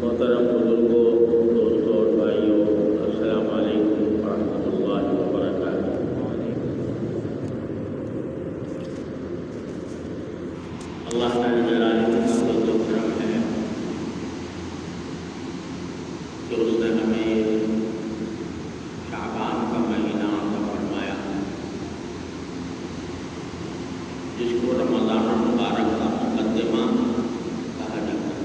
محترم بزرگوں، دوستوں اور بھائیوں، السلام علیکم ورحمۃ اللہ وبرکاتہ۔ اللہ کا جلالہ کا فضل و کرم ہے کہ اس نے ہمیں شعبان کا مہینہ عطا فرمایا، جس کو رمضان المبارک کا مقدمہ کہا جاتا ہے۔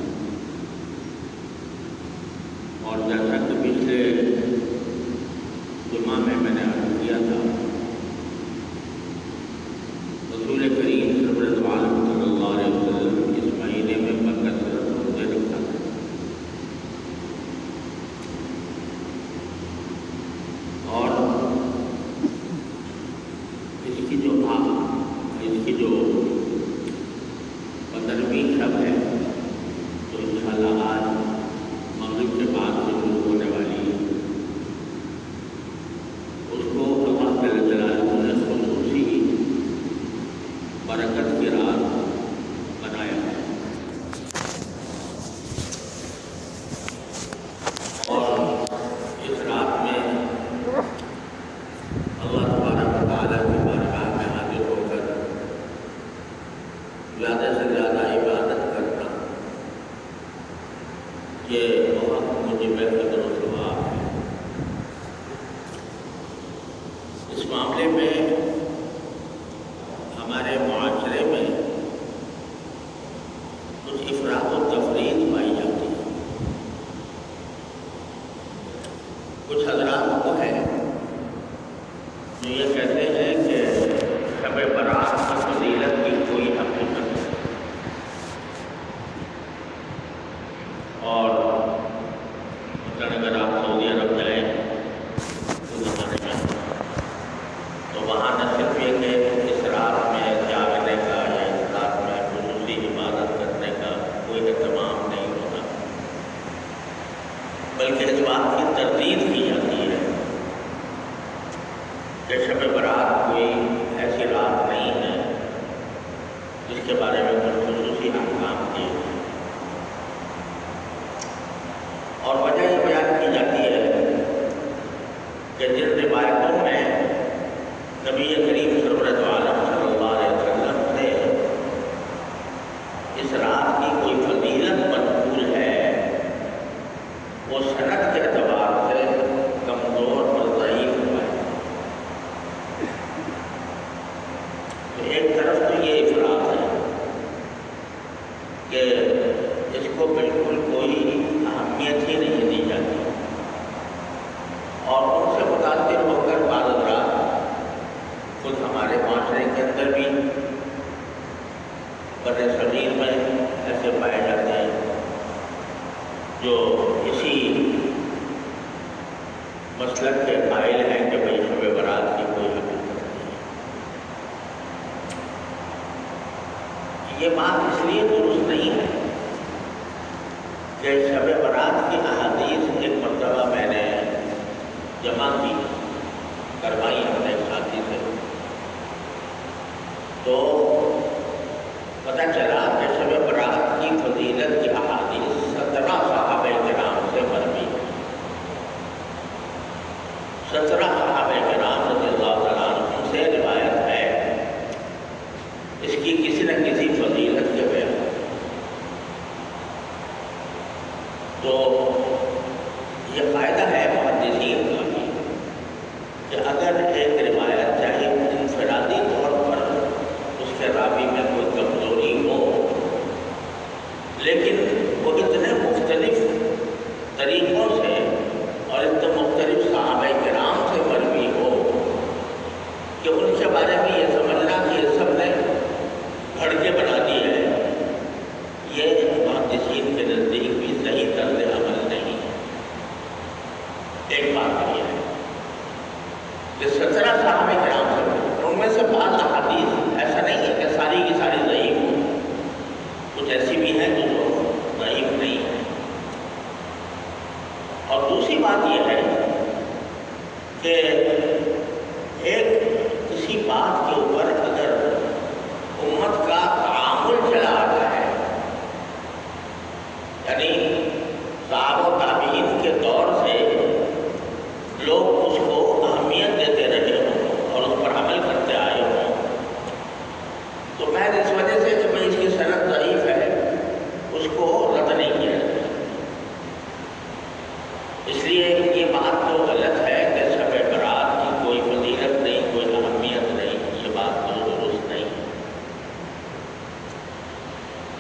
اور جیسا کہ پچھلے جمعہ میں نے عرض کیا تھا، رسول کریم سرورت عالم صلی اللہ علیہ وسلم اس مہینے میں بکثرت روزے رکھا تھا، اور اس کی جو 15ویں شب ہے، تو انشاءاللہ آج مغرب کے بعد سے شروع ہونے والی ہے، اس کو اللہ جل جلالہ نے خصوصی برکت کی رات بنایا ہے۔ اور اس رات میں اللہ تبارک و تعالیٰ کی بارگاہ میں حاضر ہو کر زیادہ سے زیادہ عبادت کرنا، یہ بہت موجب قدر و ثواب ہے۔ اس معاملے میں ہمارے معاشرے میں کچھ افراط و تفریط پائی جاتی ہے۔ کچھ حضرات کو ہے جو یہ کہتے ہیں کہ شب برات کی فضیلت کی کوئی حقیقت نہیں، اور مثلاً اگر آپ سعودی عرب جائیں تو زمانے میں، تو وہاں نہ صرف یہ کہ اس رات میں جاگنے کا یا اس رات میں خصوصی عبادت کرنے کا کوئی اہتمام نہیں ہوتا، بلکہ اس بات کی تردید کی جاتی ہے کہ شب برات کوئی ایسی رات نہیں ہے جس کے بارے میں کوئی خصوصی احکام دیے ہیں۔ اور وجہ یہ بیان کی جاتی ہے کہ جن روایتوں میں نبی کریم سرورت عالم صلی اللہ علیہ وسلم سے اس رات کی کوئی فضیلت منقول ہے، وہ سند کے اعتبار سے کمزور اور ضعیف ہوا ہے۔ تو ایک طرف تو یہ افراط ہے کہ اس کو بالکل کوئی اہمیت ہی نہیں دی جاتی، اور ان سے متاثر ہو کر بعض حضرات خود ہمارے معاشرے کے اندر بھی بر صغیر میں ایسے پائے جاتے ہیں جو اسی مسلک کے قائل ہیں کہ بھائی شب برات کی کوئی حقیقت نہیں ہے۔ یہ بات اس لیے درست نہیں ہے کہ شب برات کی احادیث ایک مرتبہ میں نے جمع کی کروائی اپنے ساتھی سے، تو پتہ چلا کہ شب برات کی فضیلت کی احادیث 17 صحابہ کرام سے مروی ہے۔ 17 صحابہ کرام رضی اللہ تعالیٰ عنہم سے روایت ہے اس کی کسی نہ کسی فضیلت کے بیان۔ تو یہ فائدہ ہے محدثین کا بھی کہ اگر ایک روایت چاہے انفرادی طور پر اس کے راوی میں کوئی کمزوری ہو، لیکن وہ اتنے مختلف طریقوں سے اور اتنے مختلف صحابہ کرام سے مروی ہو کہ ان کے بارے میں یہ سمجھنا کہ یہ سب نے گھڑ کے بنا دی ہے، یہ محدثین کے نزدیک بھی صحیح طرز عمل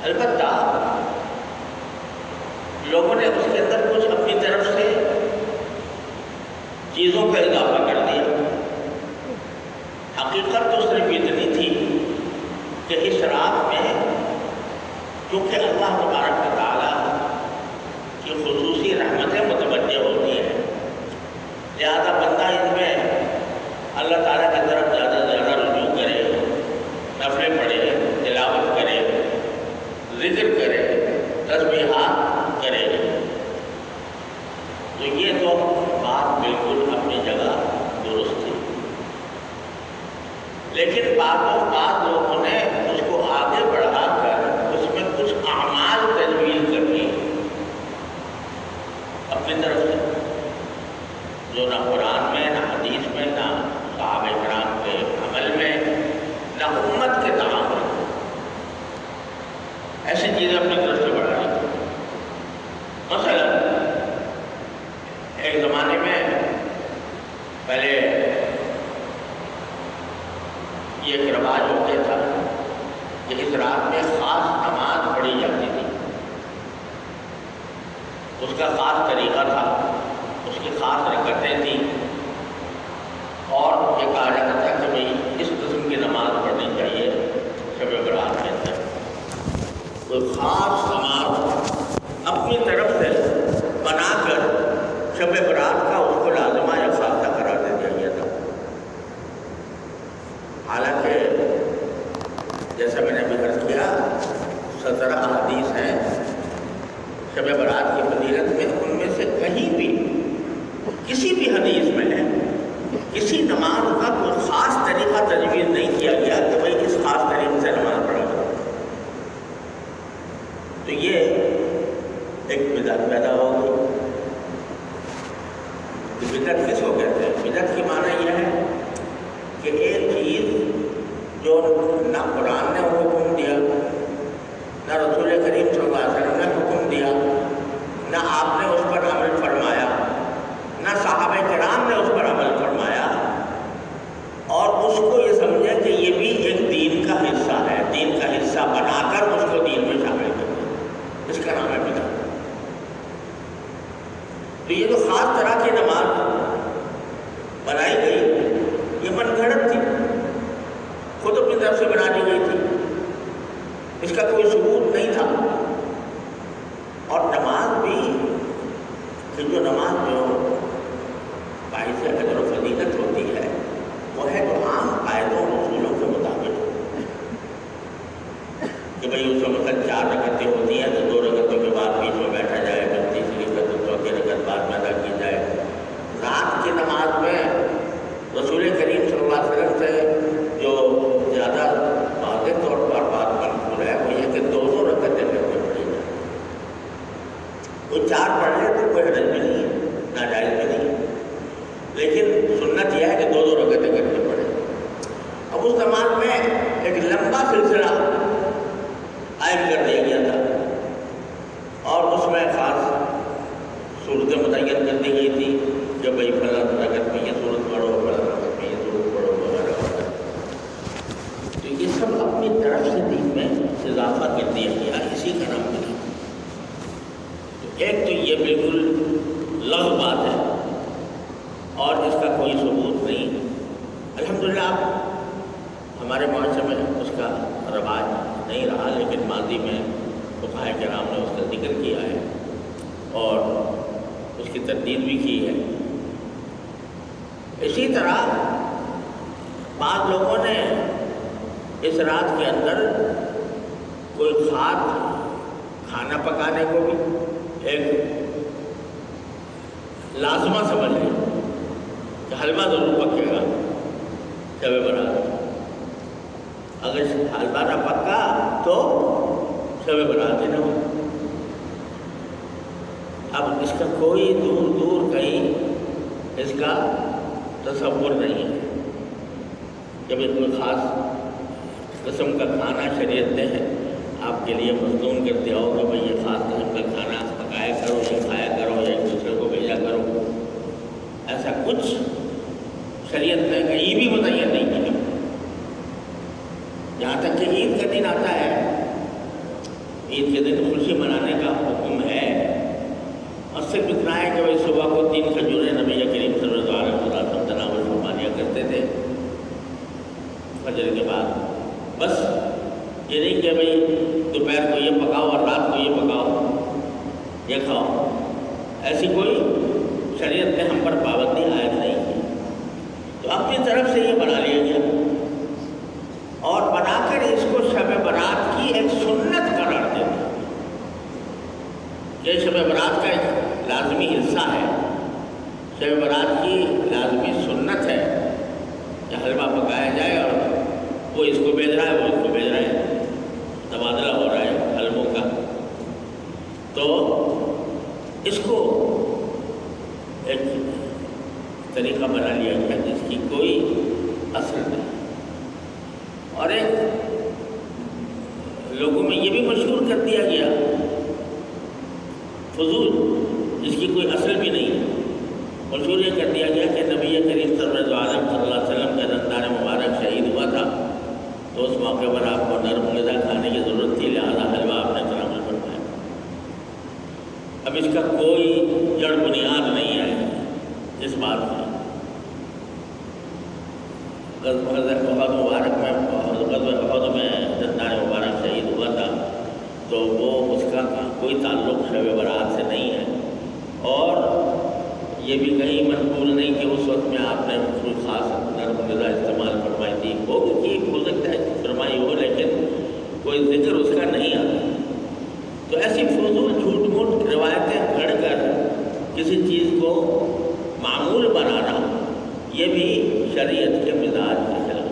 البتہ لوگوں نے اس کے اندر کچھ اپنی طرف سے چیزوں کا اضافہ کر دیا. حقیقت تو صرف اتنی تھی کہ اس رات میں کیونکہ اللہ تبارک و تعالیٰ کی خصوصی رحمتیں متوجہ ہوتی ہیں، لہٰذا بندہ ان میں اللہ تعالیٰ کی طرف زیادہ سے زیادہ رجوع کرے، نفلیں پڑھے، تلاوت کرے، ذکر کرے، تسبیحات کرے. تو یہ تو بات بالکل اپنی جگہ درست تھی، لیکن بعض لوگوں نے اس کو آگے بڑھا کر اس میں کچھ اعمال تجویز کر دی اپنی طرف سے، جو نہ قرآن میں، نہ حدیث میں، نہ صحابہ کرام کے عمل میں، نہ امت کے تعامل میں. ایسی چیزیں اپنی طرف سے بڑھا لی. مثلا ایک زمانے میں پہلے یہ ایک رواج ہو گیا تھا کہ اس رات میں خاص نماز پڑھی جاتی تھی. اس کا خاص طریقہ تھا، اس کی خاص رکعتیں تھیں، اور یہ کہا جاتا تھا کہ بھئی اس قسم کی نماز پڑھنی چاہیے شب برات کے اندر. کوئی خاص نماز اپنی طرف سے بنا کر شب برات کا اس کو لازمہ یا خاصہ قرار دے دیا گیا تھا. حالانکہ جیسا میں نے ابھی عرض کیا 17 احادیث ہیں شب برات کی فضیلت میں، ان میں سے کہیں بھی کسی بھی حدیث میں ہے کسی نماز کا کوئی خاص طریقہ تجویز نہیں کیا گیا کہ بھئی اس خاص طریقے سے نماز پڑھا جائے. تو یہ ایک بدعت پیدا ہوگی. بدعت کس کو کہتے ہیں؟ بدعت کی معنی یہ ہے کہ ایک چیز جو نہ قرآن نے حکم دیا، نہ رسول کریم صلی اللہ علیہ وسلم نے حکم دیا، نہ آپ نے اس پر عمل فرمایا، نہ صحابہ کرام نے اس پر عمل فرمایا، اور اس کو یہ سمجھے کہ یہ بھی ایک دین کا حصہ ہے، دین کا حصہ بنا کر اس کو دین میں شامل کر دیا. اس کا نام ہے بدعت. تو یہ جو خاص طرح کی نماز بنائی گئی یہ من گھڑت تھی، خود اپنی طرف سے بنا دی گئی تھی، اس کا کوئی ثبوت نہیں تھا. اور نماز بھی کہ جو نماز جو باعث اجر و فضیلت ہوتی ہے وہ ہے جو عام قاعدوں اصولوں کے مطابق کہ بھئی اس وقت 4 رکعتیں ہوتی ہیں تو 2 رکعتوں کے بعد بیچ میں بیٹھا جائے، پھر تیسری رکعت چوتھی رکعت بعد میں ادا کی جائے. رات کی نماز میں رسول کریم صلی اللہ علیہ وسلم سے جو زیادہ واضح طور پر بات منقول ہے وہ یہ کہ 2 رکعتیں پڑھی جائیں. کوئی 4 پڑھ لے تو کوئی حرج بھی نہیں ہے، ناجائز بھی نہیں ہے، لیکن سنت یہ ہے کہ 2 رکعتیں کر کے پڑھیں. اب اس نماز میں ایک لمبا سلسلہ قائم کر دیا گیا تھا اور اس میں خاص صورتیں متعین کر دی گئی تھی کہ بھئی فلاں رکعت میں یہ صورت پڑھو، فلاں رکعت میں یہ صورت پڑھو وغیرہ وغیرہ. تو یہ سب اپنی طرف سے دین میں اضافہ کر دیا گیا، اسی کا نام بدعت. تو ایک تو یہ بالکل لغو بات ہے اور اس کا کوئی ثبوت نہیں. الحمدللہ ہمارے معاشرے میں اس کا رواج نہیں رہا، لیکن ماضی میں فقہاء کرام نے اس کا ذکر کیا ہے اور اس کی تردید بھی کی ہے. اسی طرح بعض لوگوں نے اس رات کے اندر کوئی خاص کھانا پکانے کو بھی ایک لازمہ سمجھ لیا کہ حلوہ ضرور پکے گا شب برات. اگر حلوہ نہ پکا تو شب برات ہی نہ ہو. اب اس کا کوئی دور دور کہیں اس کا تصور نہیں ہے کہ کوئی خاص قسم کا کھانا شریعت نے آپ کے لیے مصنون کر دیا ہو کہ بھئی یہ خاص قسم کا کھانا پکایا کرو یا کھایا کرو یا ایک دوسرے کو بھیجا کرو. ایسا کچھ شریعت نے کہیں بھی متعین نہیں کیا. جہاں تک کہ عید کا دن آتا ہے عید کے دن خوشی منانے کا حکم ہے، اور صرف اتنا ہے کہ بھائی صبح کو 3 کھجوریں نبی کریم صلی اللہ علیہ وسلم تناول فرمایا کرتے تھے فجر کے بعد. بس یہ نہیں کہ بھائی دوپہر کو یہ پکاؤ اور رات کو یہ پکاؤ یہ کھاؤ، ایسی کوئی شریعت نے ہم پر پابندی عائد نہیں کی. تو اپنی طرف سے یہ بنا لیا گیا، اور بنا کر اس کو شب برات کی ایک سنت قرار دے دیا کہ شب برات کا ایک لازمی حصہ ہے، شب برات کی لازمی سنت ہے کہ حلوہ پکایا جائے، اور وہ اس کو بھیج رہا ہے وہ اس کو بھیج رہا ہے، تبادلہ ہو رہا ہے حلووں کا. تو اس کو ایک طریقہ بنا لیا گیا جس کی کوئی اثر نہیں، اور ایک لوگوں میں یہ بھی مشہور کر دیا گیا فضول، جس کی کوئی اصل بھی نہیں ہے. مشہور یہ کر دیا گیا کہ نبی کریم صلی اللہ علیہ وسلم کا دندان مبارک شہید ہوا تھا، تو اس موقع پر آپ کو نرم غذا کھانے کی ضرورت تھی، لہٰذا حلوہ آپ نے تناول فرمایا. اب اس کا کوئی جڑ بنیاد نہیں ہے اس بات میں. غزوہ مبارک میں غزوہ میں دندان مبارک شہید ہوا تھا، تو وہ اس کا کوئی تعلق شب برات سے نہیں ہے، اور یہ بھی کہیں منقول نہیں کہ اس وقت میں آپ نے کوئی خاص نرم غذا استعمال فرمائی تھی. ہو سکتا ہے فرمائی ہو، لیکن کوئی ذکر اس کا نہیں آتا. تو ایسی فضول جھوٹ موٹ روایتیں گھڑ کر کسی چیز کو معمول بنانا یہ بھی شریعت کے مزاج کے خلاف،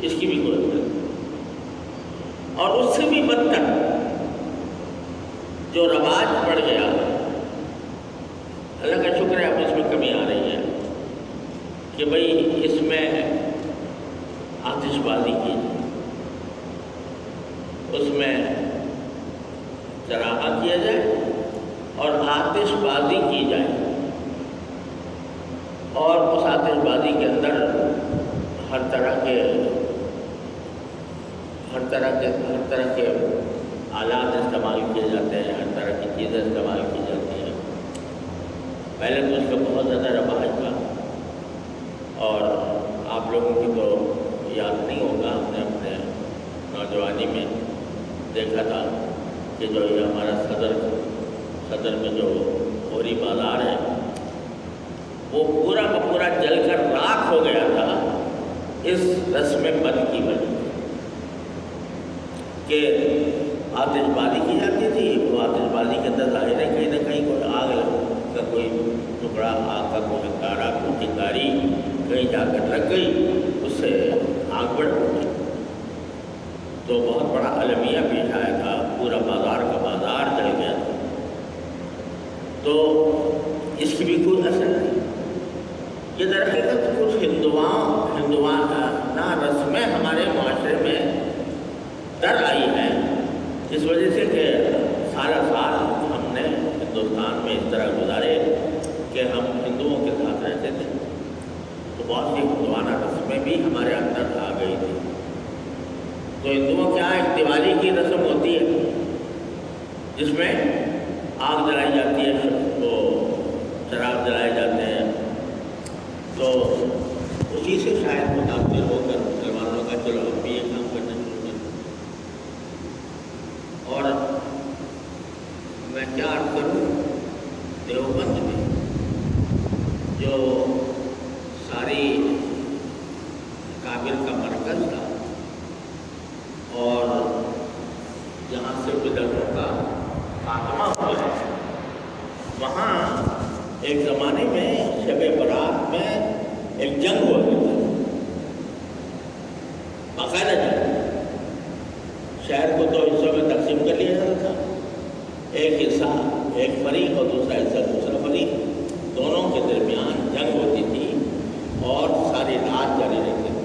اس کی بھی کوئی ضرورت نہیں. اور اس سے بھی بدتر جو رواج پڑ گیا، اللہ کا شکر ہے اب اس میں کمی آ رہی ہے کہ بھئی اس میں آتش بازی کی، اس میں چراغاں کیا جائے اور آتش بازی کی جائے، اور اس آتش بازی کے اندر ہر طرح کے آلات استعمال کیے جاتے ہیں، ہر طرح کی چیزیں استعمال کی جاتی ہیں. پہلے تو اس کا بہت زیادہ رواج تھا، اور آپ لوگوں کی تو یاد نہیں ہوگا، ہم نے اپنے نوجوانی میں دیکھا تھا کہ جو یہ ہمارا صدر میں جو ہوری بازار ہے وہ پورا کا پورا جل کر راکھ ہو گیا تھا اس رسم بد کی وجہ سے کہ آتش بازی کی جاتی تھی. وہ آتش بازی کے اندر ظاہر ہے کہیں نہ کہیں کوئی آگ کا کوئی ٹکڑا، آگ کا کوئی انگارہ، کوئی چنگاری کہیں جا کر لگ گئی، اس سے آگ بڑھ پڑی. تو بہت بڑا المیہ پیش آیا تھا، پورا بازار کا بازار جل گیا تھا. تو اس کی بھی کوئی اثر نہیں. یہ در حقیقت کچھ ہندوانہ رسمیں ہمارے معاشرے میں در آئی ہیں، اس وجہ سے کہ سارا سال ہم نے ہندوستان میں اس طرح گزارے کہ ہم ہندوؤں کے ساتھ رہتے تھے، تو بہت سی ہندوانہ رسمیں بھی ہمارے اندر آ گئی تھی. تو ہندوؤں کے یہاں ایک دیوالی کی رسم ہوتی ہے جس میں آگ جلائی جاتی ہے، وہ چراغ جلائے جاتے ہیں. تو اسی سے شاید متاثر ہو کر مسلمانوں کا چلو ہم بھی یہ کام کرنا شروع کر. اور میں کیا عرض کروں، دیوبند میں جو ساری کابل کا مرکز تھا اور جہاں سے بدعتوں کا خاتمہ ہوا ہے، وہاں ایک زمانے میں شب برات میں ایک جنگ ہوا کرتا تھا، باقاعدہ جنگ. شہر کو دو حصوں میں تقسیم کر لیا جاتا تھا، ایک حصہ ایک فریق اور دوسرا حصہ دوسرا فریق، دونوں کے درمیان جنگ ہوتی تھی اور ساری رات جاری رہتی تھی.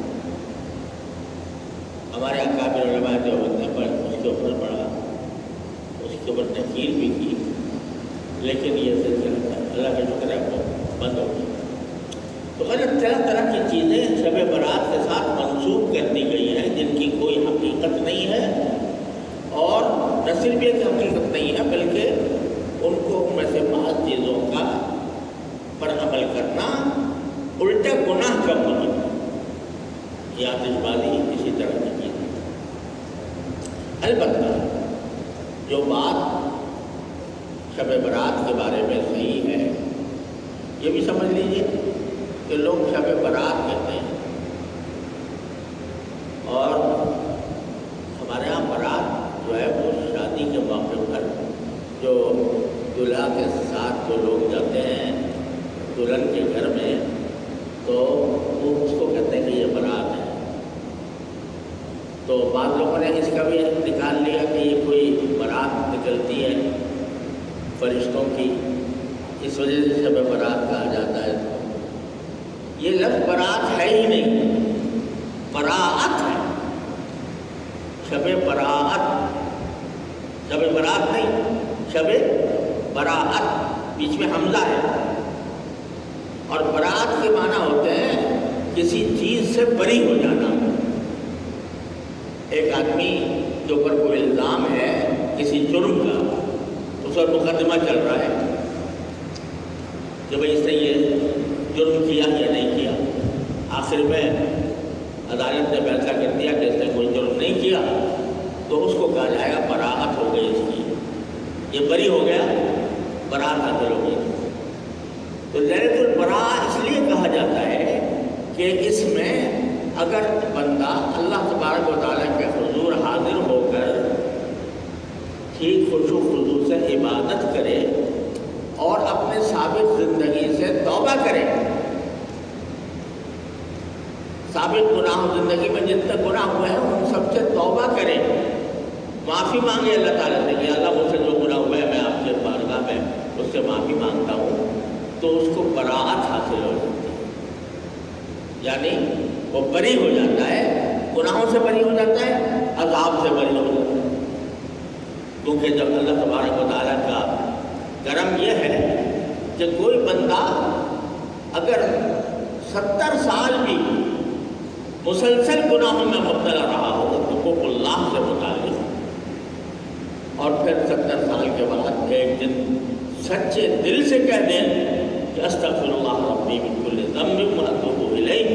ہمارے اکابر علماء دیوبند نے اس کے اوپر پڑھا، اس کے اوپر تحقیق بھی کی، لیکن یہ سلسلہ اللہ کا شکر ہے وہ بند ہو گیا. تو طرح طرح کی چیزیں شب برات کے ساتھ منسوخ کر دی گئی ہیں جن کی کوئی حقیقت نہیں ہے، اور نہ صرف یہ کہ حقیقت نہیں ہے بلکہ ان کو ان میں سے بعض چیزوں کا پر عمل کرنا الٹا گناہ کم ہونا، یہ آتش بازی اسی طرح کی چیز ہے۔ البتہ جو بات شب برات کے بارے میں صحیح ہے یہ بھی سمجھ لیجئے کہ لوگ شب برات کہتے ہیں، اور ہمارے یہاں برات جو ہے وہ شادی کے موقع پر جو دلہا کے ساتھ جو لوگ جاتے ہیں دلہن کے گھر میں، تو وہ اس کو کہتے ہیں کہ یہ برات ہے۔ تو بعض لوگوں نے اس کا بھی نکال لیا کہ یہ کوئی برات نکلتی ہے فرشتوں کی، اس وجہ سے شب برات کہا جاتا ہے۔ یہ لفظ برات ہے ہی نہیں، براعت ہے، شب براعت، شب برات نہیں، شب براعت، بیچ میں حمزہ ہے، اور برات کے معنی ہوتے ہیں کسی چیز سے بری ہو جانا۔ ایک آدمی کے اوپر کوئی الزام ہے کسی جرم کا، اس پر مقدمہ چل رہا ہے کہ بھئی اس نے یہ جرم کیا یا نہیں کیا، آخر میں عدالت نے فیصلہ کر دیا کہ اس نے کوئی جرم نہیں کیا، تو اس کو کہا جائے گا براعت ہو گئی اس کی، یہ بری ہو گیا، براعت حاصل ہو گئی۔ تو لیلۃ البراء اس لیے کہا جاتا ہے کہ اس میں اگر بندہ اللہ تبارک و تعالیٰ کے حضور حاضر ہو کر ٹھیک خشوع و خضوع سے عبادت کرے اور اپنے سابق زندگی سے توبہ کرے، سابق گناہ زندگی میں جتنے گناہ ہوئے ہیں ان سب سے توبہ کرے، معافی مانگے اللہ تعالیٰ سے کہ اللہ مجھ سے جو گناہ ہوا ہے میں آپ کے بارگاہ میں اس سے معافی مانگتا ہوں، تو اس کو براعت حاصل ہو جاتی ہے، یعنی وہ بری ہو جاتا ہے، گناہوں سے بری ہو جاتا ہے، عذاب سے بری ہو جاتا ہے۔ کیونکہ جب اللہ تبارک و تعالیٰ کا کرم یہ ہے کہ کوئی بندہ اگر 70 سال بھی مسلسل گناہوں میں مبتلا رہا ہو حقوق اللہ سے متعلق، اور پھر 70 سال کے بعد ایک دن سچے دل سے کہہ دیں کہ استغفر اللہ ربی من کل ذنب واتوب الیہ،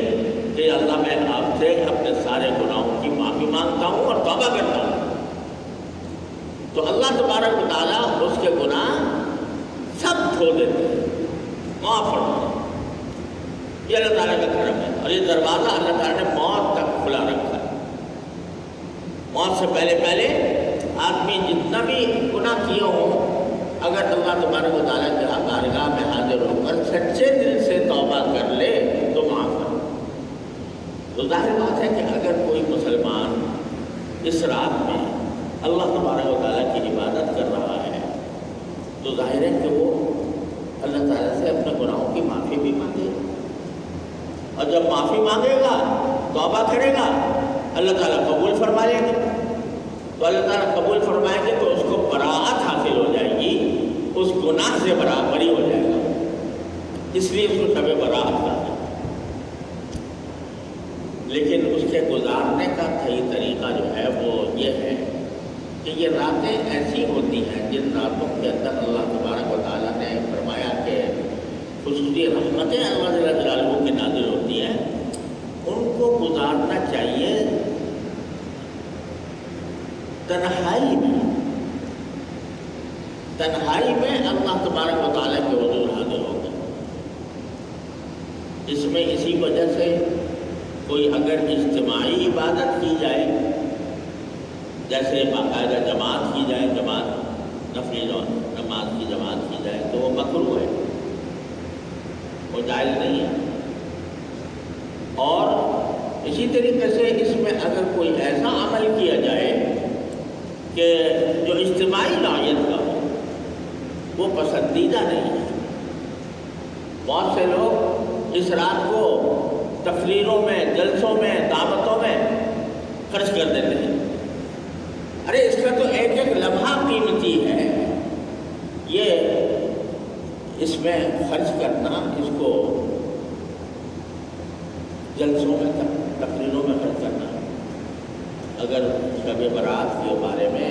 کہ اللہ میں آپ سے اپنے سارے گناہوں کی معافی مانگتا ہوں اور توبہ کرتا ہوں، تو اللہ تبارک و تعالیٰ اس کے گناہ سب دھو دیتے ہیں، معاف فرماتے ہیں۔ یہ اللہ تعالیٰ کا کرم ہے، اور یہ دروازہ اللہ تعالیٰ نے موت تک کھلا رکھا ہے۔ موت سے پہلے پہلے آدمی جتنا بھی گناہ کیے ہوں، اگر اللہ تبارک و تعالیٰ کے بارگاہ میں حاضر ہو کر سچے دل سے توبہ کر لے تو معاف کر۔ تو ظاہر بات ہے کہ اگر کوئی مسلمان اس رات میں اللہ تبارک و تعالیٰ کی عبادت کر رہا ہے تو ظاہر ہے کہ وہ اللہ تعالیٰ سے اپنے گناہوں کی معافی بھی مانگے، اور جب معافی مانگے گا توبہ کرے گا اللہ تعالیٰ قبول فرما لیں گے، تو اللہ تعالیٰ قبول فرمائیں گے تو اس کو براعت حاصل ہو جائے گی، اس گناہ سے برابری ہو جائے گا، اس لیے اس کو شب براعت کہا جاتا ہے۔ لیکن اس کے گزارنے کا صحیح طریقہ جو ہے وہ یہ ہے کہ یہ راتیں ایسی ہوتی ہیں جن راتوں کے اندر اللہ تبارک و تعالیٰ نے فرمایا کہ خصوصی رحمتیں اللہ جل جلالہ کی نازل ہوتی ہیں، ان کو گزارنا چاہیے تنہائی میں اللہ تبارک و تعالیٰ کے حضور حاضر ہو کر۔ اس میں اسی وجہ سے کوئی اگر اجتماعی عبادت کی جائے، جیسے باقاعدہ جماعت کی جائے، جماعت نفلی نماز کی جماعت کی جائے، تو وہ مکروہ ہے، وہ جائز نہیں ہے۔ اور اسی طریقے سے اس میں اگر کوئی ایسا عمل کیا جائے کہ جو اجتماعی نوعیت کا ہو، وہ پسندیدہ نہیں ہے۔ بہت سے لوگ اس رات کو تقریروں میں، جلسوں میں، دعوتوں میں خرچ کر دیتے ہیں۔ ارے اس کا تو ایک ایک لمحہ قیمتی ہے، یہ اس میں خرچ کرنا، اس کو جلسوں میں، تقریروں میں خرچ کرنا۔ اگر شب برات کے بارے میں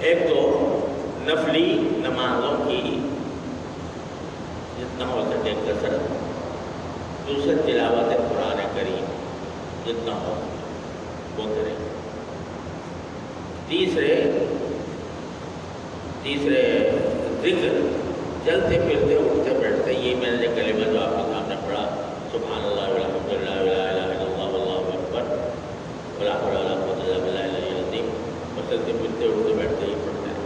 ایک تو نفلی نمازوں کی جتنا ہو سکے کثرت، دوسرے تلاوت قرآن کریم جتنا ہو وہ کرے، تیسرے ذکر چلتے پھرتے اٹھتے بیٹھتے، یہ میں نے کلمہ جو آپ کے سامنے پڑھا سبحان اللہ والحمد للہ ولا الہ الا اللہ واللہ اکبر ولا حول ولا قوۃ الا باللہ العلی العظیم، اور چلتے پھرتے اٹھتے بیٹھتے ہی پڑھتے ہیں۔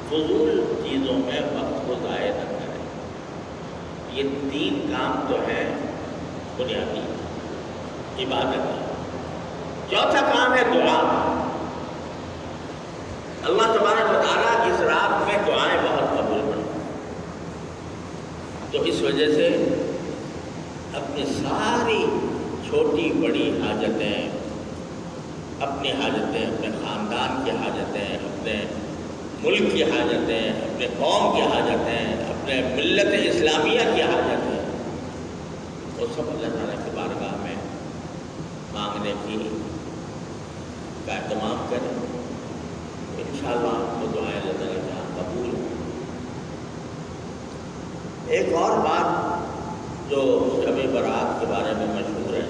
فضول چیزوں میں وقت کو ضائع نہ کریں۔ یہ 3 کام تو ہیں بنیادی عبادت کا۔ چوتھا کام ہے دعا۔ اللہ تبارک و تعالیٰ اس رات میں دعائیں بہت قبول کرتے ہیں، تو اس وجہ سے اپنی ساری چھوٹی بڑی حاجتیں، اپنی حاجتیں، اپنے خاندان کی حاجتیں، اپنے ملک کی حاجتیں، اپنے قوم کی حاجتیں، اپنے ملت اسلامیہ کی حاجتیں، وہ سب اللہ تعالیٰ کی بارگاہ میں مانگنے کا اہتمام کریں۔ انشاءاللہ وہ دعائیں اللہ تعالیٰ کے یہاں قبول ہوں۔ ایک اور بات جو شب برات کے بارے میں مشہور ہے،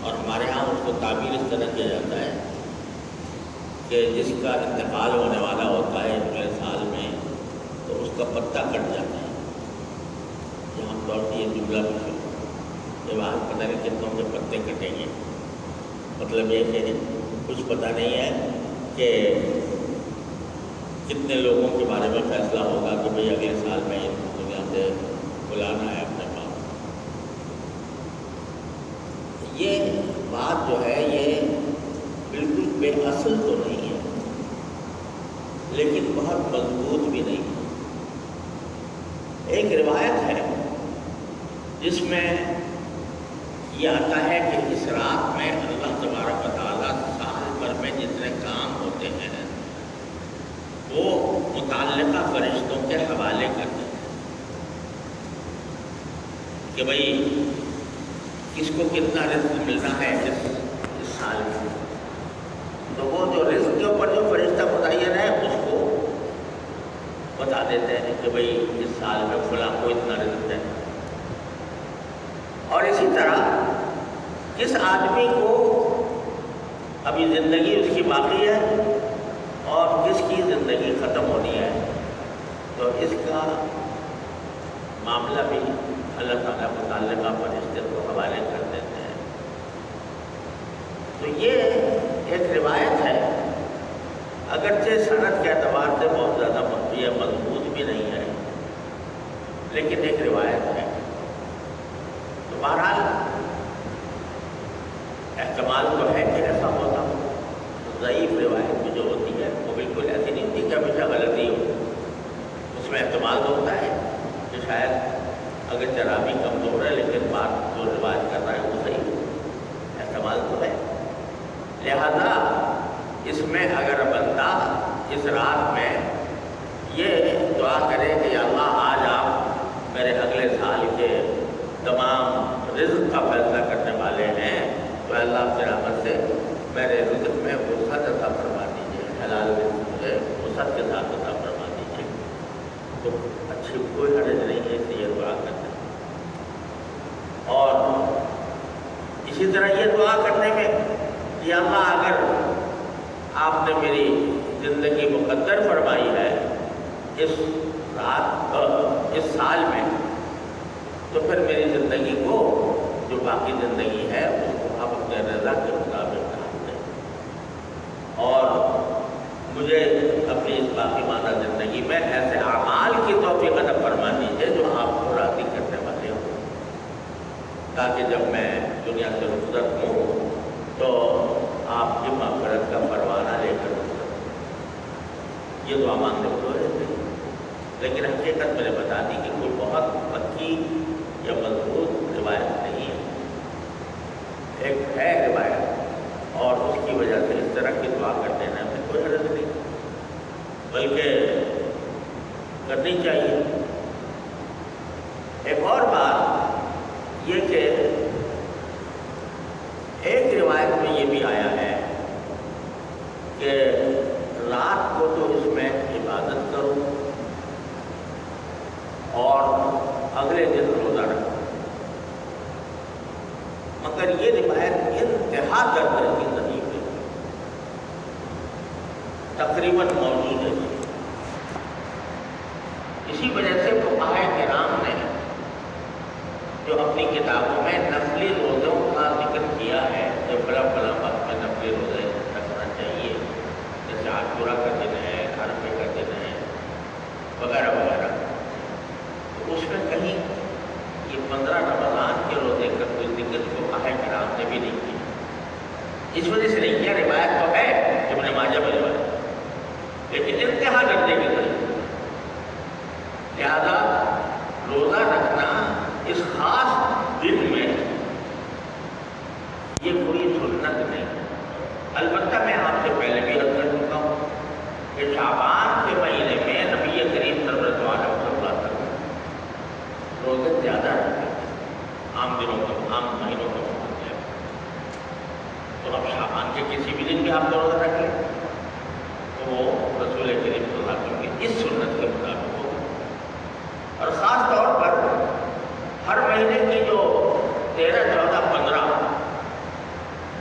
اور ہمارے ہاں اس کو تعبیر اس طرح کیا جاتا ہے کہ جس کا انتقال ہونے والا ہوتا ہے اگلے سال میں تو اس کا پتا کٹ جاتا ہے۔ عام طور سے یہ جملہ مشہور، جب آج پتہ نہیں کتنوں کے پتے کٹیں گے، مطلب یہ کہ کچھ پتہ نہیں ہے کہ کتنے لوگوں کے بارے میں فیصلہ ہوگا کہ بھئی اگلے سال میں ان دنیا سے بلانا ہے اپنے پاس۔ یہ بات جو ہے یہ بالکل بے اصل تو نہیں ہے، لیکن بہت مضبوط بھی نہیں ہے۔ ایک روایت ہے جس میں یہ آتا ہے کہ اس رات میں اللہ تبارک و تعالیٰ سال بھر میں جتنے کام ہوتے ہیں وہ متعلقہ فرشتوں کے حوالے کرتے ہیں کہ بھئی کس کو کتنا رزق ملنا ہے اس سال میں، تو وہ جو رزق کے اوپر جو فرشتہ متعین ہے اس کو بتا دیتے ہیں کہ بھئی اس سال میں فلاں کو اتنا رزق ہے۔ اور اسی طرح جس آدمی کو ابھی زندگی اس کی باقی ہے اور جس کی زندگی ختم ہونی ہے، تو اس کا معاملہ بھی اللہ تعالیٰ متعلقہ فرشتے کو حوالے کر دیتے ہیں۔ تو یہ ایک روایت ہے، اگرچہ سند کے اعتبار سے بہت زیادہ مضبوط مضبوط بھی نہیں ہے، لیکن ایک روایت ہے۔ تو بہرحال احتمال تو ہے کہ ایسا ہوتا ہو، ضعیف روایت بھی جو ہوتی ہے وہ بالکل ایسی نہیں ہوتی کہ ہمیشہ غلطی ہو، اس میں احتمال تو ہوتا ہے کہ شاید اگر چرابی کمزور ہے لیکن بات جو روایت کر رہا ہے وہ صحیح ہو، احتمال تو ہے۔ لہذا اس میں اگر بندہ اس رات میں یہ دعا کرے کہ یا اللہ آج آپ میرے اگلے سال کے تمام رزق کا فیصلہ کرنے والے ہیں، تو اللہ آپ کی رحمت سے میرے رزق میں وسعت عطا فرما دیجیے، حلال رزق مجھے وسعت کے ساتھ عطا فرما دیجیے، تو اچھی کوئی حرج نہیں ہے اس لیے دعا کرنا۔ اور اسی طرح یہ دعا کرنے میں کہ اللہ اگر آپ نے میری زندگی مقدر فرمائی ہے اس سال میں، تو پھر میری زندگی کو جو باقی زندگی ہے اس کو آپ اپنے رضا کے مطابق کام دیں، اور مجھے اپنی اس باقی ماندہ زندگی میں ایسے اعمال کی توفیق عطا فرما دیجیے جو آپ کو راضی کرنے والے ہوں، تاکہ جب میں دنیا سے رخصت ہوں تو آپ کی مغفرت کا پروانہ لے کر رخصت ہوں۔ یہ دعا مانگنے کو رہتے ہیں، لیکن حقیقت میں نے بتا دی کہ کوئی بہت پکی یا مضبوط روایت نہیں ہے، ایک ہے روایت، اور اس کی وجہ سے اس طرح کی دعا کر دینے میں کوئی حرج نہیں، بلکہ کرنی چاہیے۔ ایک اور بات یہ کہ ایک روایت میں یہ بھی آیا ہے کہ مگر یہ روایت انتہا درجے کی ضعیف ہے، تقریباً موجود ہے۔ اسی وجہ سے فقہائے کرام نے جو اپنی کتابوں میں نفلی روزوں کا ذکر کیا ہے کہ بلا وقت میں نفلی روزے رکھنا چاہیے، جیسے عاشورہ کا دن ہے، عرفے کا دن ہے وغیرہ وغیرہ، تو اس میں کہیں یہ 15 رمضان کے روزے کا کوئی ذکر فقہائے کرام نے بھی نہیں کیا۔ اس وجہ سے نہیں کیا، روایت تو ہے ابن ماجہ میں روایت، لیکن انتہا درجے کی ضرورت، لہذا روزہ رکھنا اس خاص دن میں یہ کوئی سنت نہیں ہے۔ البتہ میں آپ سے پہلے بھی عرض کر چکا ہوں کہ شعبان کے مہینے میں نبی کریم صلی اللہ علیہ وسلم روزے زیادہ رکھتے ہیں عام دنوں کا، عام مہینوں کا مقابلے، تو اب شعبان کے کسی بھی دن بھی آپ روزہ رکھ لیں تو وہ رسول کریم صلی اللہ علیہ وسلم کی اس سنت کے مطابق ہو، اور خاص طور پر ہر مہینے کی جو 13، 14، 15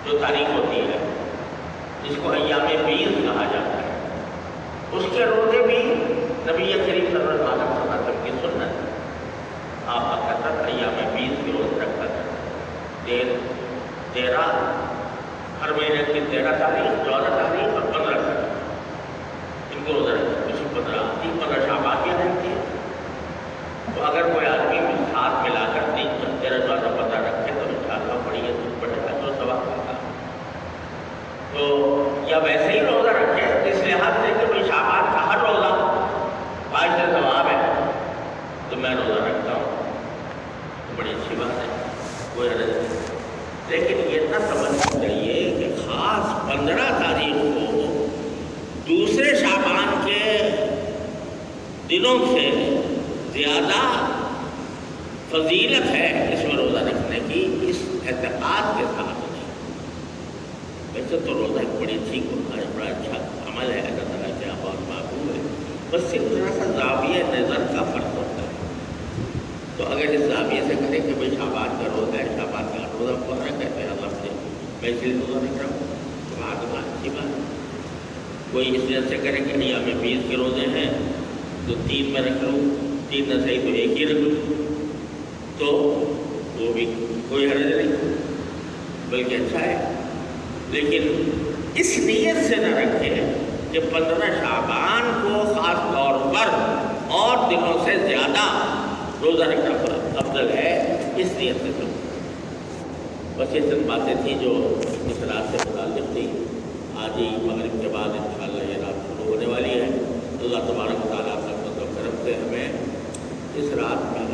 جو تاریخ ہوتی ہے جس کو ایام بیض کہا جاتا ہے، اس کے روزے بھی نبی کریم صلی اللہ علیہ وسلم کی سنت ہے۔ آپ اکثر ایام بیض کے روز رکھا کرتے، 13 ہر مہینے کی 13 تاریخ، 14 تاریخ اور 15 تاریخ ان کو روزہ رکھتے، اسی 15 شعبان بھی رکھتی ہے۔ تو اگر کوئی آدمی ہاتھ ملا کر 13، 14، 15 رکھے تو انشاءاللہ بڑی بڑے اجر و ثواب ملتا ہے۔ تو یا ویسے ہی روزہ رکھے اس لحاظ سے کہ بھائی شعبان کا ہر روزہ باعث ثواب ہے تو میں روزہ رکھتا ہوں، تو بڑی اچھی بات ہے، کوئی حرج نہیں۔ لیکن یہ نہ سمجھنا چاہیے کہ خاص 15 تاریخ کو دوسرے شعبان کے دنوں سے زیادہ فضیلت ہے اس میں روزہ رکھنے کی، اس اعتقاد کے ساتھ نہیں۔ ویسے تو روزہ ایک بڑی اچھی بڑا اچھا عمل ہے، اللہ تعالیٰ کے بہت معقول ہے، بس صرف ذرا سا زاویہ نظر کا فرق ہوتا ہے۔ تو اگر اس زاویے سے کریں کہ بھائی شعبان کا روزہ ہے، شعبان کا روزہ پورا کہتے ہیں اللہ سے میں اس لیے روزہ رکھ رہا ہوں، تو بات اچھی بات ہے۔ کوئی اس لیے سے کرے کہ ایام بیض کے روزے ہیں تو 3 میں رکھ لوں، 3 نہ صحیح تو 1 ہی رکھ لوں، تو وہ بھی کوئی حرج نہیں، بلکہ اچھا ہے۔ لیکن اس نیت سے نہ رکھے کہ 15 شعبان کو خاص طور پر اور دنوں سے زیادہ روزہ رکھنا افضل ہے، اس نیت سے تو بس یہ چند باتیں تھیں جو اس رات سے متعلق تھی۔ آج ہی مغرب کے بعد انشاءاللہ یہ رات شروع ہونے والی ہے۔ اللہ تبارک و تعالیٰ کا فضل و کرم سے ہمیں اس رات میں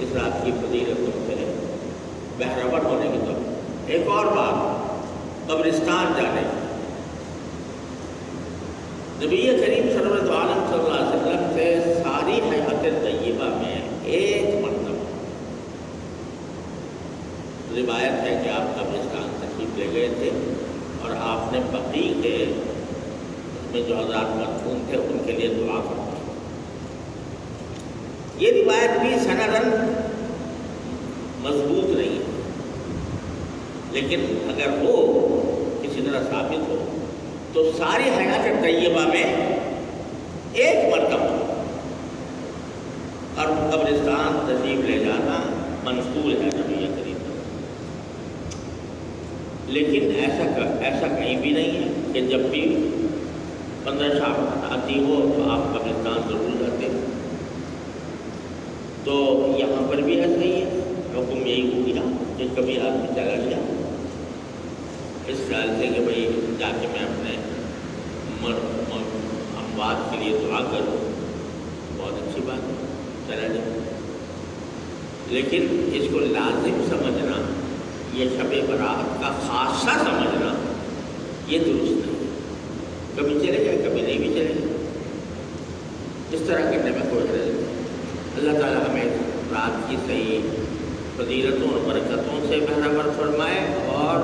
اس رات کی فضیلتوں سے بہرور ہونے کی طرف۔ ایک اور بات، قبرستان جانے، نبی کریم صلی اللہ علیہ وسلم سے ساری حیات طیبہ میں ایک مرتبہ روایت ہے کہ آپ قبرستان تشریف لے گئے تھے اور آپ نے بقیع کے میں جو حضرات مرحوم تھے ان کے لیے دعا کرتے۔ یہ روایت بھی سنداً مضبوط نہیں ہے، لیکن اگر وہ کسی طرح ثابت ہو تو ساری حیات طیبہ میں ایک مرتبہ اور قبرستان تشریف لے جانا منقول ہے نبی کریم، لیکن ایسا کہیں بھی نہیں ہے کہ جب بھی 15 شعبان آتی ہو تو آپ قبرستان ضرور جاتے ہیں۔ تو یہاں پر بھی ایسا ہی ہے، حکم یہی ہو گیا کہ کبھی آدمی چلا گیا اس خیال سے کہ بھائی جا کے میں اپنے اموات کے لیے دعا کروں، بہت اچھی بات ہے، چلا جائے، لیکن اس کو لازم سمجھنا، یہ شب برات کا خاصہ سمجھنا یہ درست نہیں ہے۔ کبھی چلے جائے، کبھی نہیں بھی چلے جائے، اس طرح کرنے میں کوئی حرج نہیں۔ اللہ تعالیٰ ہمیں رات کی صحیح فضیلتوں اور برکتوں سے بہرہ فرمائے اور